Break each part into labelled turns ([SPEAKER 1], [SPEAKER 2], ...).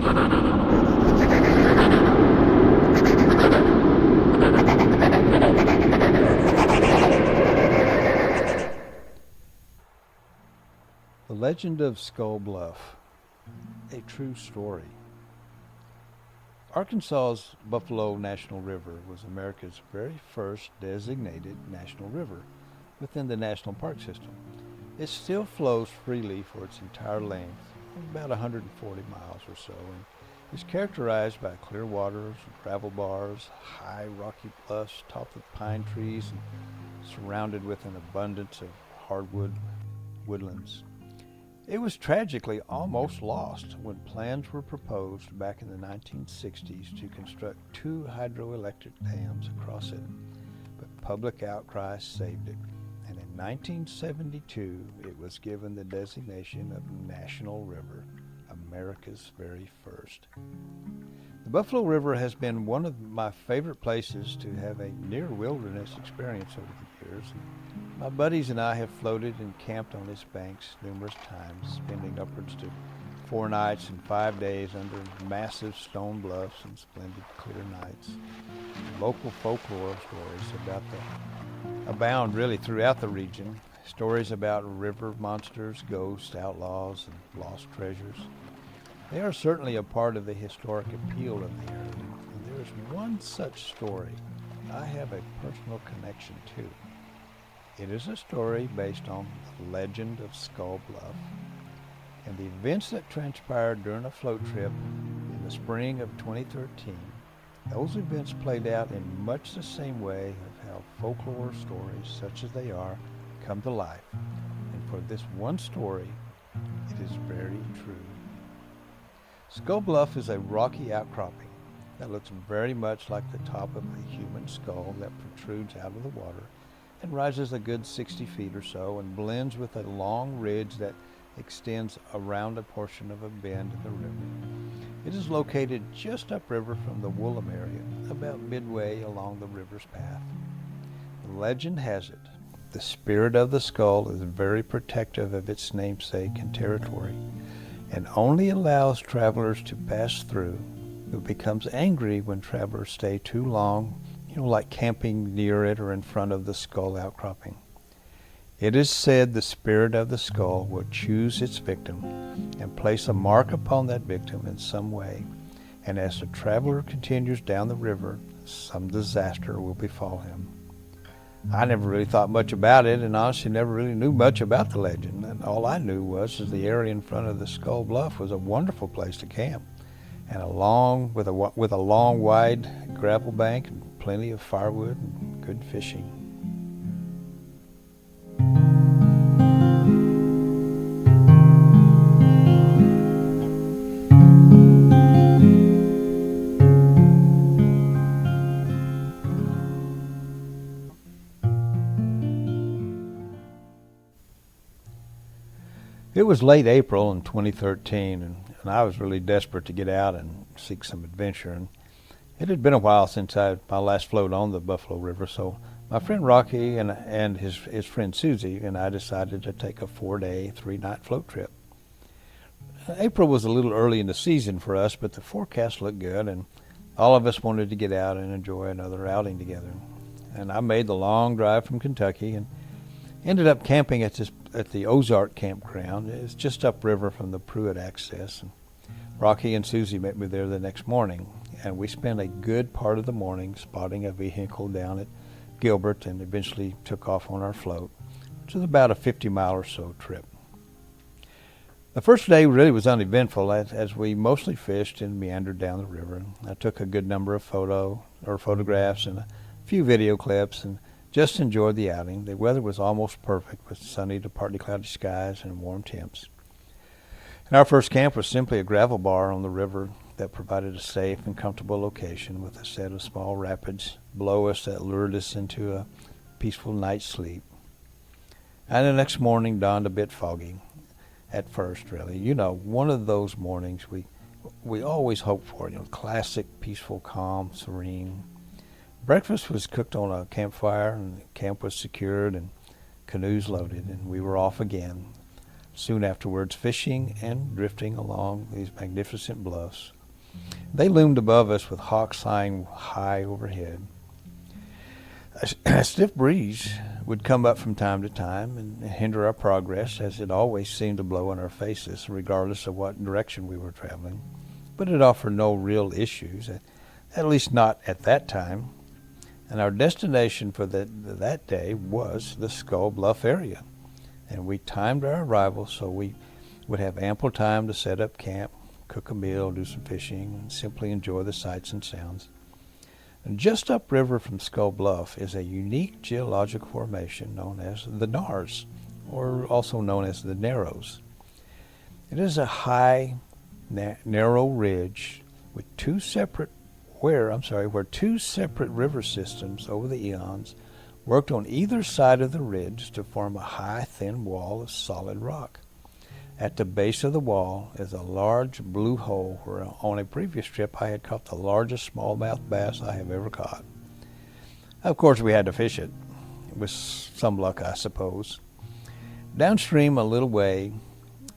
[SPEAKER 1] The Legend of Skull Bluff, a true story. Arkansas's Buffalo National River was America's very first designated national river within the national park system. It still flows freely for its entire length, about 140 miles or so, and is characterized by clear waters, gravel bars, high rocky bluffs topped with pine trees, and surrounded with an abundance of hardwood woodlands. It was tragically almost lost when plans were proposed back in the 1960s to construct two hydroelectric dams across it, but public outcry saved it. And in 1972, it was given the designation of National River, America's very first. The Buffalo River has been one of my favorite places to have a near wilderness experience over the years. My buddies and I have floated and camped on its banks numerous times, spending upwards to 4 nights and 5 days under massive stone bluffs and splendid clear nights. Local folklore stories abound really throughout the region. Stories about river monsters, ghosts, outlaws, and lost treasures. They are certainly a part of the historic appeal of the area, and there is one such story I have a personal connection to. It is a story based on the Legend of Skull Bluff and the events that transpired during a float trip in the spring of 2013. Those events played out in much the same way of how folklore stories, such as they are, come to life. And for this one story, it is very true. Skull Bluff is a rocky outcropping that looks very much like the top of a human skull that protrudes out of the water and rises a good 60 feet or so and blends with a long ridge that extends around a portion of a bend in the river. It is located just upriver from the Woolham area, about midway along the river's path. The legend has it, the spirit of the skull is very protective of its namesake and territory, and only allows travelers to pass through, but becomes angry when travelers stay too long, like camping near it or in front of the skull outcropping. It is said the spirit of the skull will choose its victim and place a mark upon that victim in some way, and as the traveler continues down the river, some disaster will befall him. I never really thought much about it, and honestly never really knew much about the legend. And all I knew was the area in front of the Skull Bluff was a wonderful place to camp, and with a long, wide gravel bank and plenty of firewood and good fishing. It was late April in 2013, and I was really desperate to get out and seek some adventure. And it had been a while since my last float on the Buffalo River, so my friend Rocky and his friend Susie and I decided to take a 4-day, 3-night float trip. April was a little early in the season for us, but the forecast looked good, and all of us wanted to get out and enjoy another outing together. And I made the long drive from Kentucky and ended up camping at the Ozark campground. It's just upriver from the Pruitt access. And Rocky and Susie met me there the next morning, and we spent a good part of the morning spotting a vehicle down at Gilbert and eventually took off on our float, which was about a 50-mile or so trip. The first day really was uneventful as we mostly fished and meandered down the river. I took a good number of photographs and a few video clips and just enjoyed the outing. The weather was almost perfect with sunny to partly cloudy skies and warm temps. And our first camp was simply a gravel bar on the river that provided a safe and comfortable location with a set of small rapids below us that lured us into a peaceful night's sleep. And the next morning dawned a bit foggy at first, really. One of those mornings we always hope for, classic, peaceful, calm, serene. Breakfast was cooked on a campfire, and the camp was secured and canoes loaded, and we were off again. soon afterwards fishing and drifting along these magnificent bluffs. They loomed above us with hawks flying high overhead. A stiff breeze would come up from time to time and hinder our progress, as it always seemed to blow in our faces, regardless of what direction we were traveling. But it offered no real issues, at least not at that time. And our destination for that day was the Skull Bluff area. And we timed our arrival so we would have ample time to set up camp, cook a meal, do some fishing, and simply enjoy the sights and sounds. And just upriver from Skull Bluff is a unique geological formation known as the Nars, or also known as the Narrows. It is a high, narrow ridge with where two separate river systems over the eons worked on either side of the ridge to form a high, thin wall of solid rock. At the base of the wall is a large blue hole where on a previous trip I had caught the largest smallmouth bass I have ever caught. Of course, we had to fish it, with some luck, I suppose. Downstream a little way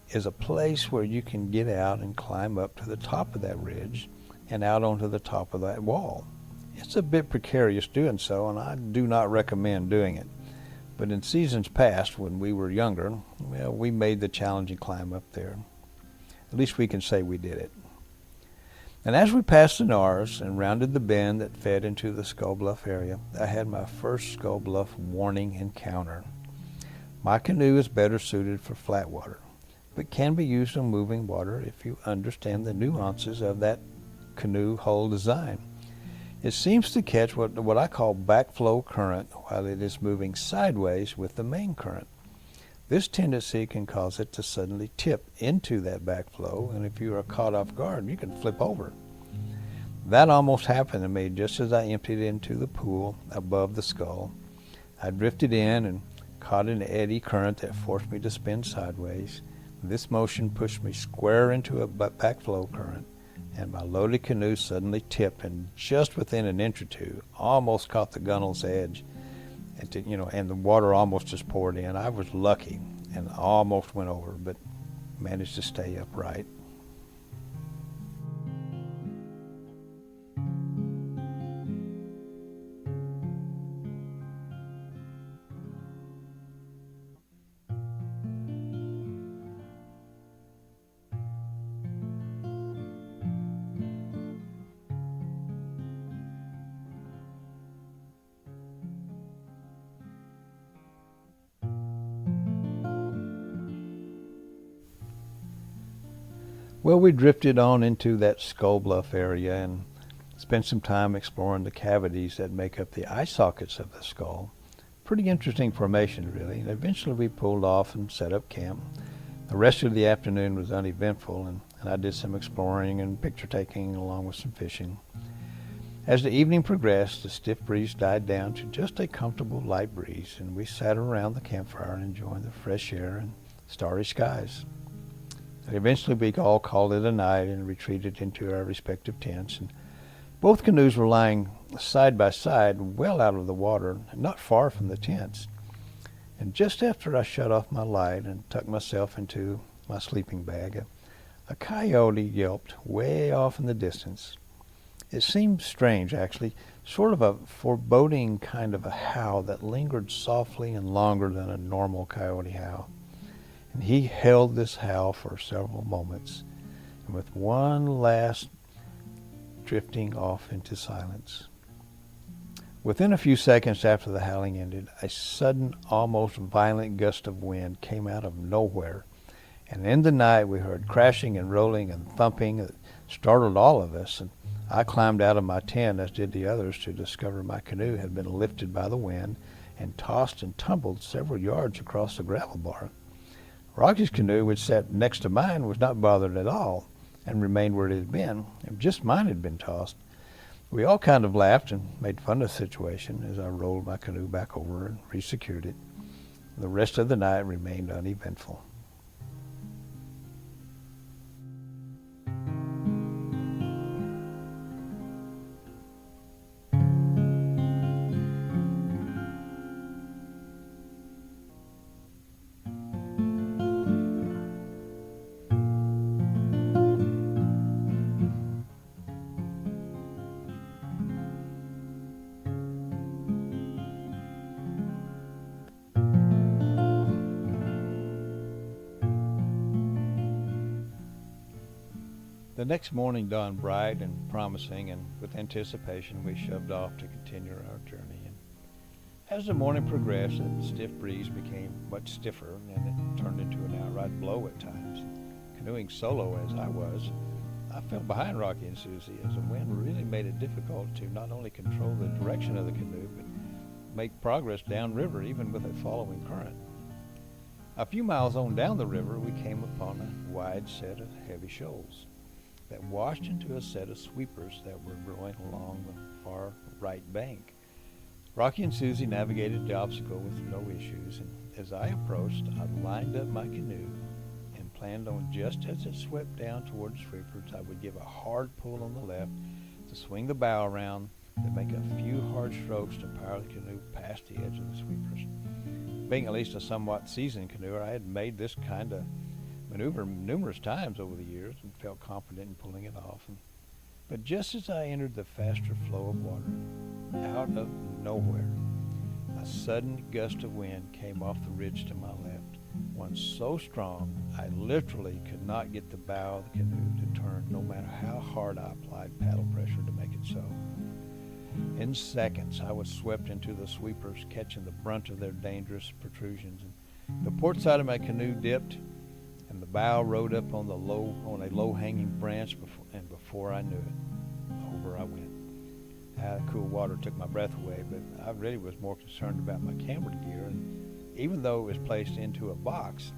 [SPEAKER 1] is a place where you can get out and climb up to the top of that ridge and out onto the top of that wall. It's a bit precarious doing so, and I do not recommend doing it. But in seasons past, when we were younger, well, we made the challenging climb up there. At least we can say we did it. And as we passed the Nars and rounded the bend that fed into the Skull Bluff area, I had my first Skull Bluff warning encounter. My canoe is better suited for flat water, but can be used on moving water if you understand the nuances of that canoe hull design. It seems to catch what I call backflow current while it is moving sideways with the main current. This tendency can cause it to suddenly tip into that backflow, and if you are caught off guard, you can flip over. That almost happened to me just as I emptied into the pool above the skull. I drifted in and caught an eddy current that forced me to spin sideways. This motion pushed me square into a backflow current, and my loaded canoe suddenly tipped, and just within an inch or two, almost caught the gunnel's edge, and the water almost just poured in. I was lucky and almost went over, but managed to stay upright. Well, we drifted on into that Skull Bluff area and spent some time exploring the cavities that make up the eye sockets of the skull. Pretty interesting formation, really. And eventually we pulled off and set up camp. The rest of the afternoon was uneventful, and I did some exploring and picture taking along with some fishing. As the evening progressed, the stiff breeze died down to just a comfortable light breeze, and we sat around the campfire enjoying the fresh air and starry skies. And eventually we all called it a night and retreated into our respective tents. And both canoes were lying side by side, well out of the water, not far from the tents. And just after I shut off my light and tucked myself into my sleeping bag, a coyote yelped way off in the distance. It seemed strange, actually, sort of a foreboding kind of a howl that lingered softly and longer than a normal coyote howl. And he held this howl for several moments, and with one last drifting off into silence. Within a few seconds after the howling ended, a sudden, almost violent gust of wind came out of nowhere, and in the night we heard crashing and rolling and thumping that startled all of us, and I climbed out of my tent, as did the others, to discover my canoe had been lifted by the wind and tossed and tumbled several yards across the gravel bar. Rocky's canoe, which sat next to mine, was not bothered at all and remained where it had been. Just mine had been tossed. We all kind of laughed and made fun of the situation as I rolled my canoe back over and resecured it. The rest of the night remained uneventful. The next morning dawned bright and promising, and with anticipation we shoved off to continue our journey. And as the morning progressed, the stiff breeze became much stiffer, and it turned into an outright blow at times. Canoeing solo as I was, I fell behind Rocky and Susie as the wind really made it difficult to not only control the direction of the canoe, but make progress downriver even with a following current. A few miles on down the river, we came upon a wide set of heavy shoals that washed into a set of sweepers that were rowing along the far right bank. Rocky and Susie navigated the obstacle with no issues, and as I approached, I lined up my canoe and planned on, just as it swept down toward the sweepers, I would give a hard pull on the left to swing the bow around, to make a few hard strokes to power the canoe past the edge of the sweepers. Being at least a somewhat seasoned canoer, I had made this kind of maneuver numerous times over the years and felt confident in pulling it off. But just as I entered the faster flow of water, out of nowhere, a sudden gust of wind came off the ridge to my left, one so strong I literally could not get the bow of the canoe to turn, no matter how hard I applied paddle pressure to make it so. In seconds, I was swept into the sweepers, catching the brunt of their dangerous protrusions. And the port side of my canoe dipped, and the bow rode up on a low-hanging branch, before I knew it, over I went. The cool water took my breath away, but I really was more concerned about my camera gear. And even though it was placed into a box,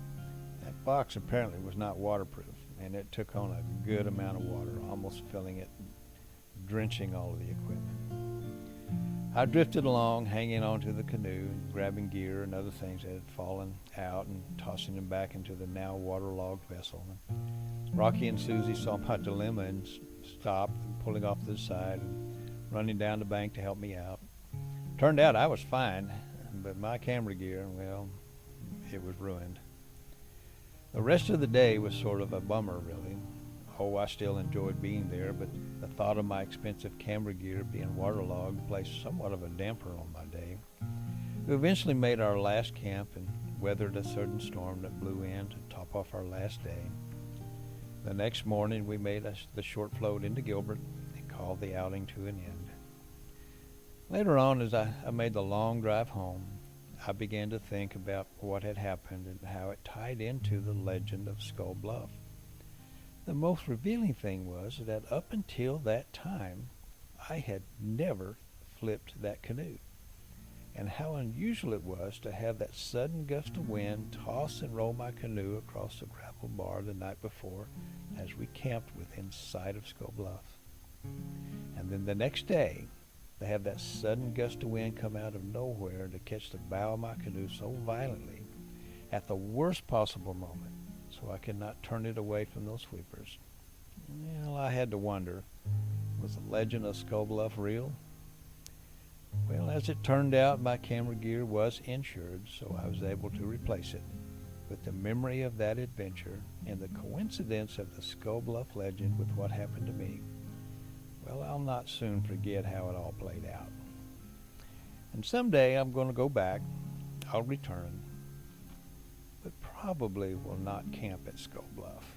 [SPEAKER 1] that box apparently was not waterproof, and it took on a good amount of water, almost filling it, drenching all of the equipment. I drifted along, hanging onto the canoe, and grabbing gear and other things that had fallen out and tossing them back into the now waterlogged vessel. And Rocky and Susie saw my dilemma and stopped, pulling off to the side and running down the bank to help me out. Turned out I was fine, but my camera gear, well, it was ruined. The rest of the day was sort of a bummer, really. Oh, I still enjoyed being there, but the thought of my expensive camera gear being waterlogged placed somewhat of a damper on my day. We eventually made our last camp and weathered a sudden storm that blew in to top off our last day. The next morning, we made the short float into Gilbert and called the outing to an end. Later on, as I made the long drive home, I began to think about what had happened and how it tied into the Legend of Skull Bluff. The most revealing thing was that up until that time, I had never flipped that canoe, and how unusual it was to have that sudden gust of wind toss and roll my canoe across the gravel bar the night before as we camped within sight of Skull Bluff. And then the next day, to have that sudden gust of wind come out of nowhere to catch the bow of my canoe so violently at the worst possible moment, so I could not turn it away from those sweepers. Well, I had to wonder, was the Legend of Skull Bluff real? Well, as it turned out, my camera gear was insured, so I was able to replace it. With the memory of that adventure and the coincidence of the Skull Bluff legend with what happened to me, well, I'll not soon forget how it all played out. And someday I'm going to go back, I'll return, but probably will not camp at Skull Bluff.